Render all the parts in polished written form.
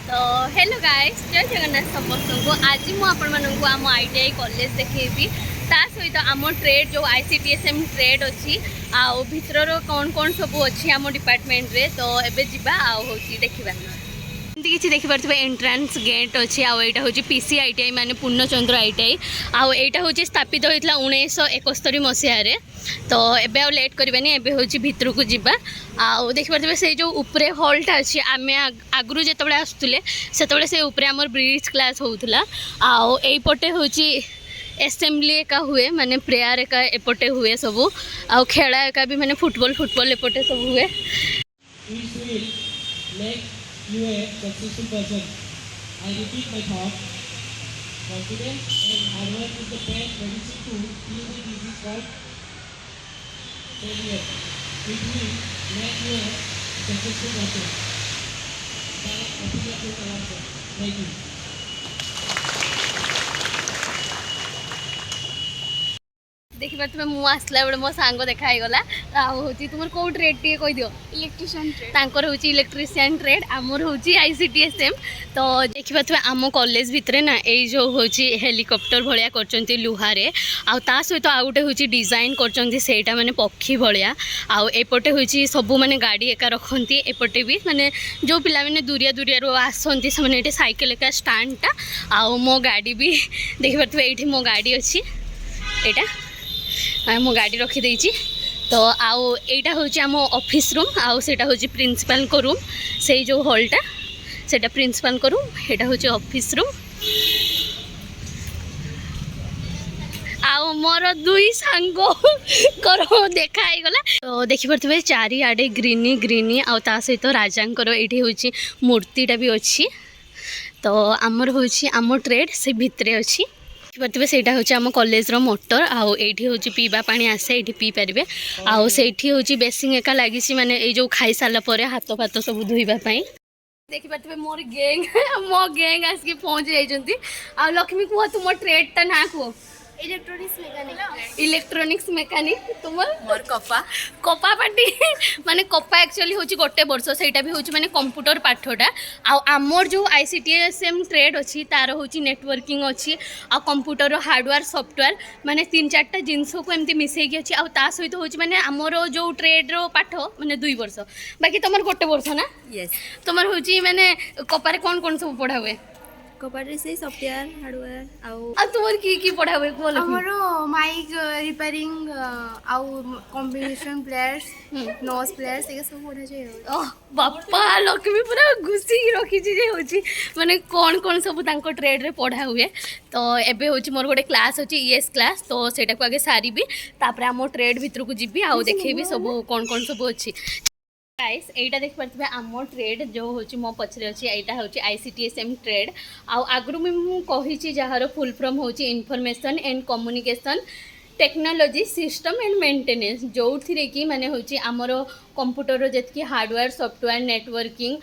तो hello guys जय जगन्नाथ समस्त को आज मुझे आम ITI कॉलेज देखी ता सहित आम ट्रेड जो ICTSM ट्रेड अच्छी आउ भितर कौन कौन सब अच्छी आम डिपार्टमेंट रे तो एबे जिबा आउ होची देखिबा किसी देखिपे एंट्रांस गेट अच्छी आईटा हूँ PC ITI माने पूर्णचंद्र ITI आउ एटा हूँ स्थापित होता 1971 मसीह तो एबे आ लेट करबानी एबे हूँ भितर को जीवा आउ देखिपे से जो ऊपरे हॉलटा अच्छी आम आगु जो आसुले से ऊपरे आमर ब्रिज क्लास होता आउ एपटे हूँ एसेम्बली एका हुए माने प्रेयर एका एपटे हुए सबू आउ खेला एका भी माने फुटबॉल एपटे सब हुए। You a successful person. I repeat my thought. Confidence and hard work is the best medicine to heal the disease called failure. It will make you a successful person. Thank you. देखिए तुम्हें मु आसला बेले मो सांग देखाई गला हूँ तुम कौ ट्रेड टे कहीदि इलेक्ट्रिशियन ट्रेड तांकर हूँ इलेक्ट्रिशियन ट्रेड आमर हूँ ICTSM तो देखिए तुम आम कॉलेज भितर ना ये जो हूँ हेलिकॉप्टर भाया कर लुहारे आ सहित आउ गोटे हूँ डिजाइन कर माने पक्षी भाया आउपटे हूँ सबू माने गाड़ी एका रखती एपटे भी माने जो पिला माने दूरिया दूरिया आसती से साइकेल एका स्टाण्डटा आउ मो गाड़ी भी देखिए ये मो गाड़ी अच्छी यहाँ मो गाड़ी रखीदे तो आउ एटा हूँ आम ऑफिस रूम आउ सेटा हूँ प्रिंसिपल को रूम से जो हॉलटा सेटा प्रिंसिपल को रूम एटा हूँ ऑफिस रूम आउ मोर दुई सांग कर देखाई गला तो देखिपे चारिआडे ग्रीनी ग्रीनी आउ ता सहित राजांकर ये हूँ मूर्तिटा भी अच्छी तो आमर हूँ आम ट्रेड से भितरे अच्छी देखिए से हूँ आम कॉलेज मोटर आउ एठी हूँ पीवा पानी आसे ये पी पारे आउ से हूँ बेसिंग एका लगी माने ये जो खाई सारा पर हाथ फाथ सब धोइबापी देखिए मोर गैंग मो गैंग आसिक पहुँची जाती आ लक्ष्मी कह तुम ट्रेडटा ना कह इलेक्ट्रोनिक्स मेकानिक तुम मोर कपा कपा पार्टी माने कपा एक्चुअली हूँ गोटे वर्ष से भी हूँ माने कंप्यूटर पाठटा आमर जो ICTSM ट्रेड अच्छी तार हूँ नेटवर्किंग अच्छी आ कंप्यूटर हार्डवेयर सॉफ्टवेयर माने 3-4टा जिनस को एमती मिसेकी अच्छी आ सहित हूँ माने आमर जो ट्रेड रो पाठ माने 2 वर्ष बाकी तुम गोटे वर्ष ना यस तुम हूँ माने कपारे कौन कौन सब पढ़ा हुए कपारे से सॉफ्टवेयर हार्डवेयर आ तुम की पढ़ा हुए बोल हमरो माइक रिपेयरिंग आउ कॉम्बिनेशन प्लेयर्स नॉइज प्लेयर्स ये सब पढ़ा जाय ओह बापा लक्ष्मी पूरा घुसी रखी होची माने कौन कौन सब तांको ट्रेड रे पढ़ा हुए तो एबे होची मोर गोटे क्लास होची ES क्लास तो सेटा को आगे सारीबी तापर आमो ट्रेड भितर को जीबी आउ देखेबी सब कौन कौन सब अच्छी गाइस एटा देख पारथिबे आमो ट्रेड जो होची मो पछरे अछि एटा होची ICTSM ट्रेड आगरु मु कहिछि जहार फुल फॉर्म होची information and communication technology system and maintenance जो थी कि माने होची आमर कंप्यूटर जेतकी हार्डवेयर सॉफ्टवेयर नेटवर्किंग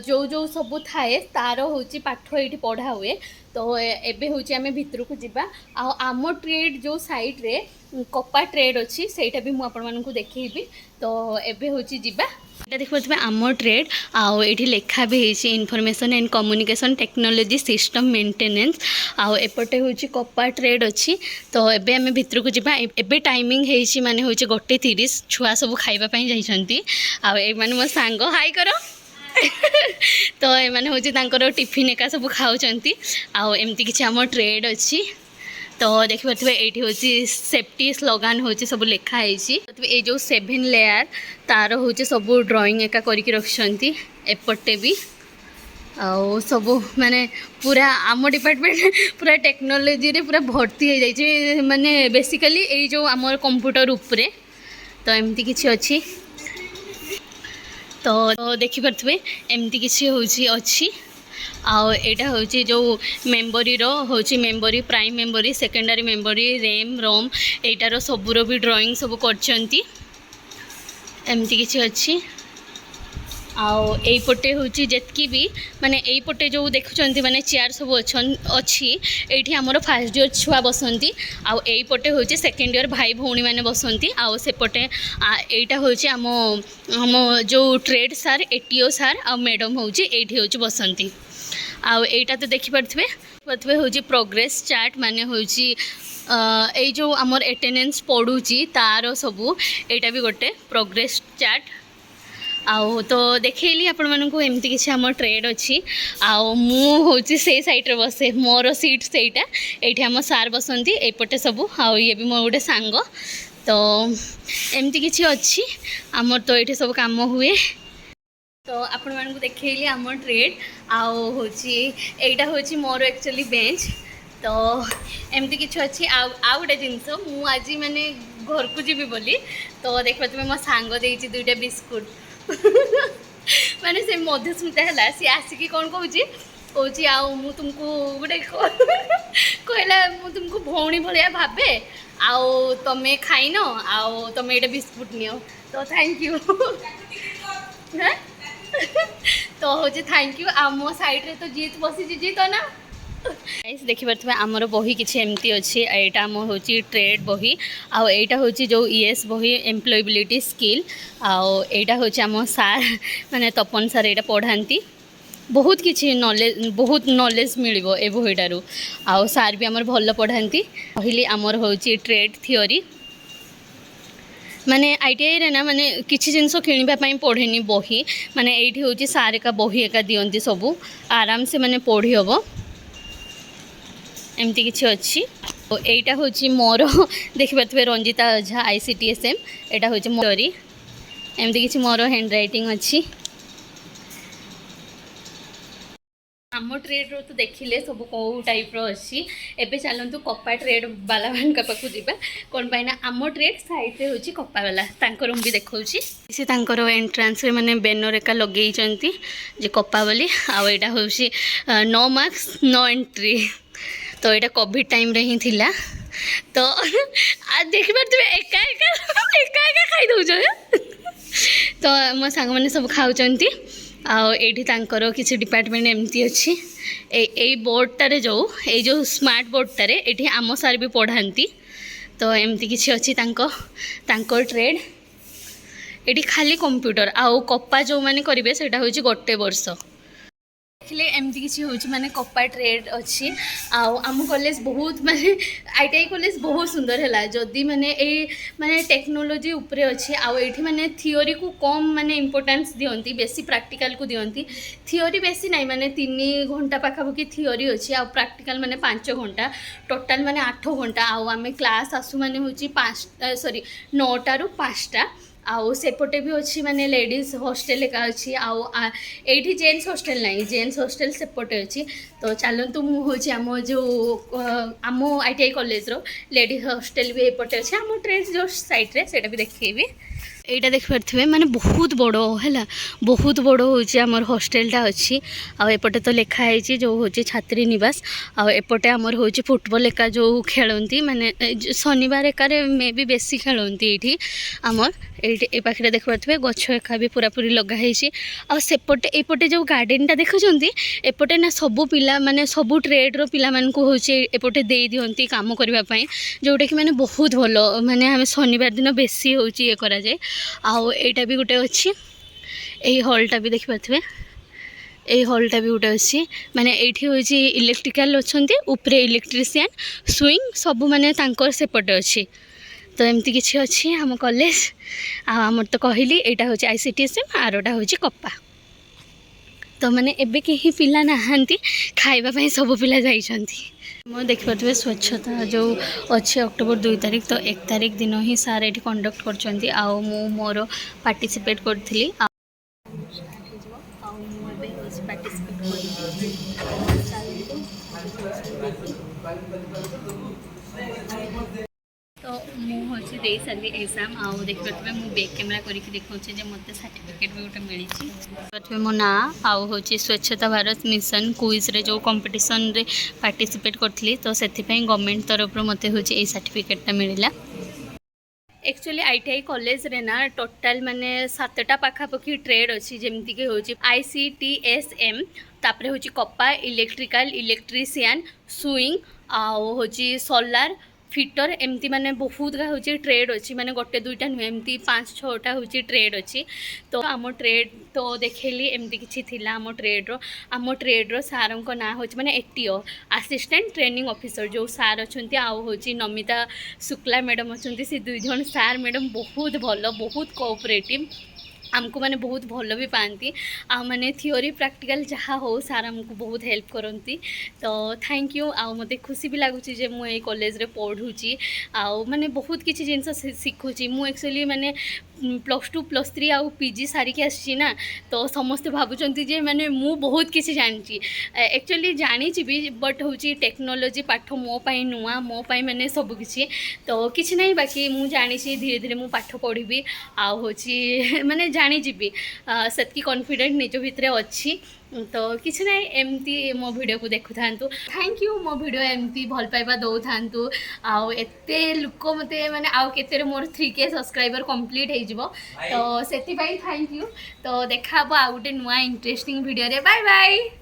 जो जो सब थाए तार होची पाठ ये पढ़ा हुए तो एबे होची आमे भितर को जीवा आम ट्रेड जो साइड रे कपा ट्रेड अच्छी सेटा भी मुझे देखी तो एबे होची जीवा एटा देखिए आम ट्रेड आउ ये लेखा भी है information and communication technology system maintenance आउ एपटे हूँ कपा ट्रेड अच्छी तो एबे आमे भितर को जीवा एबे टाइमिंग है माने हूँ 1:30 छुआ सब खाइबापी जाइछंती आउ ए माने मो सांग हाई करो तो ये माने हूँ तांकर टिफिन एका सब खाऊंती आउ एमती किछि आम ट्रेड अच्छी तो देखिए ये हूँ सेफ्टी स्लोगान हूँ सब लिखाई ये जो 7 लेयर तार हूँ सब ड्राइंग एका करके रखिंट एपटे भी आउ सब माने पूरा आम डिपार्टमेंट पूरा टेक्नोलोजी रे पूरा भर्ती हो जाए माने बेसिकली ये जो आम कंप्यूटर उपरे तो एमती किछि अच्छी तो देखिपे एमती किछि होची अच्छी आउ एटा हूँ जो मेमोरी रो हूँ memory prime memory secondary memory RAM ROM एटार सबूर भी ड्राइंग सब करचंती एमती किछि अच्छी आउ एपटे हूँ जितकी भी माने एपटे जो देखुं माने चेयर सब अच्छी ये आमर फास्ट इयर छुआ बसंती आउ एपटे हूँ सेकेंड इयर भाई भौणी मैंने बसंती आउ सेपटे यहाँ हूँ आम आम जो ट्रेड सार एटीओ सार आ मैडम हूँ ये हूँ बसंती आउ एटा तो देखिपे हूँ प्रोग्रेस चार्ट माने हूँ ये जो आमर एटेंडेंस पड़ुची तार सबू यहाँ भी गोटे प्रोग्रेस चार्ट आउ तो देखली आपण मानक एमती किसी आम ट्रेड अच्छी आउ हूँ से सैड्रे बसे मोर सीट सेटा ये आम सार बसंती एपटे सबू आउ ये भी मोर गोटे सांग तो एमती किसी अच्छी आमर तो ये सब काम हुए तो आपण मानक देखली आम ट्रेड आउ हूँ यहाँ हूँ मोर एक्चुअली बेंच तो एमती किसी अच्छी आउ गोटे जिनस मुझे माने घर को जीवी बोली तो देख पारे मो सांग देती दुईटा बिस्कुट माने से मधुस्मिता है सी आसिकी कौन कौच आउ मु तुमको गोटे कहला मु तुमको भौणी भाया भावे आउ तमें खाइन आउ तमें ये बिस्कुट नियो तो थैंक यू तो हूँ थैंक यू आ मो साइड रे तो जीत बसी जीत ना देखिपे आमर बही किसी एमती अच्छी यहाँ आम हूँ ट्रेड बही आउ यहाँ हूँ जो ईएस बही एम्प्लॉयबिलिटी स्किल आउ यहाँ हूँ आम सार माने तपन सार यहाँ पढ़ाती बहुत किसी नॉलेज मिल ए बहीटारू आउ सार भी आमर भल पढ़ाती कहली आमर हूँ ट्रेड थियोरी माने आईटीआई रे ना माने किसी जिनस किणापी पढ़ेनी बही माने ये हूँ सार एका बही एका दियंती सबू आराम से माने पढ़ी हम एमती किसी अच्छी तो यहाँ हूँ मोर देखिपे रंजिता ओझा ICTSM यहाँ हूँ मोरी एमती किसी मोर हैंड रईटिंग अच्छी आम ट्रेड रो तो देखिले सब कौ टाइप रो अच्छी एबे चलतु कपा ट्रेड बाला मान पाक जावा कौन पाई ना आम ट्रेड साइड रे हूँ कपा वाला रूम भी देखा सी एंट्रांस रे माने बैनर एका लगे जे कपा बोली आउ यहाँ हूँ नो मार्क्स नो एंट्री तो यहाँ कोविड टाइम रे ही थिला तो देखि पारे एका एका एका एका खाई दौच तो मो सांग मैंने सब खाऊंती आठी किसी डिपार्टमेंट एमती अच्छी ए बोर्डटारे जो स्मार्ट बोर्डटारे ये आम सार भी पढ़ाती तो एमती किसी अच्छी ट्रेड ये खाली कंप्यूटर आउ कपा जो मैंने करेंगे से हूँ गोटे वर्ष देखिले एमती किसी हूँ माने कपा ट्रेड अच्छी आम कॉलेज बहुत माने ITI कॉलेज बहुत सुंदर है जदि माने माने टेक्नोलोजी उपरे अच्छी आठी माने थियोरी को कम माने इम्पोर्टेंस दियंती बेसी प्रैक्टिकल को दियंती थियोरी बेसी नहीं माने 3 घंटा पाखापाखि थियोरी अच्छी आ प्रैक्टिकल माने 5 घंटा टोटाल माने 8 घंटा आम क्लास आसू माने हूँ 9 ରୁ 5 आउ सेपटे भी अच्छी माने लेडीज हॉस्टल एका अच्छी आउ एठी जेन्ट्स हॉस्टल नहीं जेन्ट्स हॉस्टल सेपटे अच्छी तो चलतु मुझे आम जो आम ITI कॉलेज रो लेडीज हॉस्टल भी एपटे अच्छे आम ट्रेड जो साइड रे सेटा भी देखिए यहाँ देखिपे माने बहुत बड़ है बहुत बड़ हूँ आमर हॉस्टेलटा अच्छी आउपटे तो लिखाई जो हूँ छात्री निवास आउपटे आमर हूँ फुटबॉल एका जो खेलती माने शनिवार एकार मे भी बेसी खेलती ये आमर ये पाखे देखिपे गछ एका भी पूरा पूरी लगाई आउपटे एपटे जो गार्डनटा देखुं एपटे ना सबू पिला माने सबू ट्रेड्र पिला मानकु हूँ एपटे दे दियंती काम करने जोटा कि माने बहुत भल माने आम शनिवार दिन बेसी हूँ ये करा जाए आउ एटा भी गोटे अच्छी यही हॉलटा भी देखिपे यही हॉलटा भी गोटे अच्छी माने एठी हूँ इलेक्ट्रिकल अच्छा उपरे इलेक्ट्रीशियन स्विंग सबू माने सेपटे अच्छी तो एमती किसी अच्छी आम कॉलेज आमर तो कहली यहाँ हूँ ICTSM आरोटा हूँ कपा तो माने एबे कहीं पिला नहांती खाइबा सब पिला जाइछंती मैं देखिपे स्वच्छता जो अच्छे अक्टोबर 2 तारिख तो 1 तारिख दिन ही सार ये कंडक्ट कर मोर पार्टिसिपेट करी तो मुझे दे सारी एग्जाम आउ देखिए मुझे बैक कैमेरा करके देखा मत सर्टिफिकेट भी गोटे मिली मो ना आउ हूँ स्वच्छता भारत मिशन क्विज रे जो कंपटीशन रे पार्टिसिपेट करी तो से गवर्नमेंट तरफ मत हूँ सर्टिफिकेटा मिलला एक्चुअली ITI कॉलेज रे ना टोटाल माने 7टा पाखापाखि ट्रेड अच्छी जमीक हूँ ICTSM तापरे हूँ कपा इलेक्ट्रिकल इलेक्ट्रीशियन सुईंग आउ हूँ सोलार फिटर एमती माने बहुत का हूँ ट्रेड अच्छी माने गोटे दुईटा नुहे एमती 5-6टा हूँ ट्रेड अच्छी तो आम ट्रेड तो देखली एमती किसी थिला आम ट्रेड्र सार ना हूँ माने एटीओ असिस्टेंट ट्रेनिंग ऑफिसर जो सार अच्छा आउ हूँ नमिता शुक्ला मैडम अच्छा से 2 जन सार मैडम बहुत भल बहुत कोऑपरेटिव आमको माने बहुत भल भी पाती आ माने थियोरी प्रैक्टिकल जहाँ हो सार आमको बहुत हेल्प करती तो थैंक यू आ मते खुशी भी लगुच जे मु ए कॉलेज रे पढ़ुची आ माने बहुत किसी जिनस शिखुची मु एक्चुअली माने +2 +3 आउ PG सारिकी आसी ना तो समस्ते भावुंट जे माने मु बहुत किसी जानी एक्चुअली जानी भी बट हूँ टेक्नोलोजी पाठ मो पाई नुआ मो पाई माने सब किसी तो किसी नहीं बाकी मु जानी धीरे धीरे मु पाठ पढ़ी आ हूँ माने जानी जी सेतकी कॉन्फिडेंट निज भितर अच्छी तो किसी ना एमती मो वीडियो को देखु था थैंक यू मो वीडियो एमती भल पाइबा दौ था आउ एते लुक मते माने आउ केते मोर 3K सब्सक्राइबर कंप्लीट हो जिवो तो सेति थैंक यू तो देखा आउ गोटे नुआ इंटरेस्टिंग वीडियो रे बाय बाय।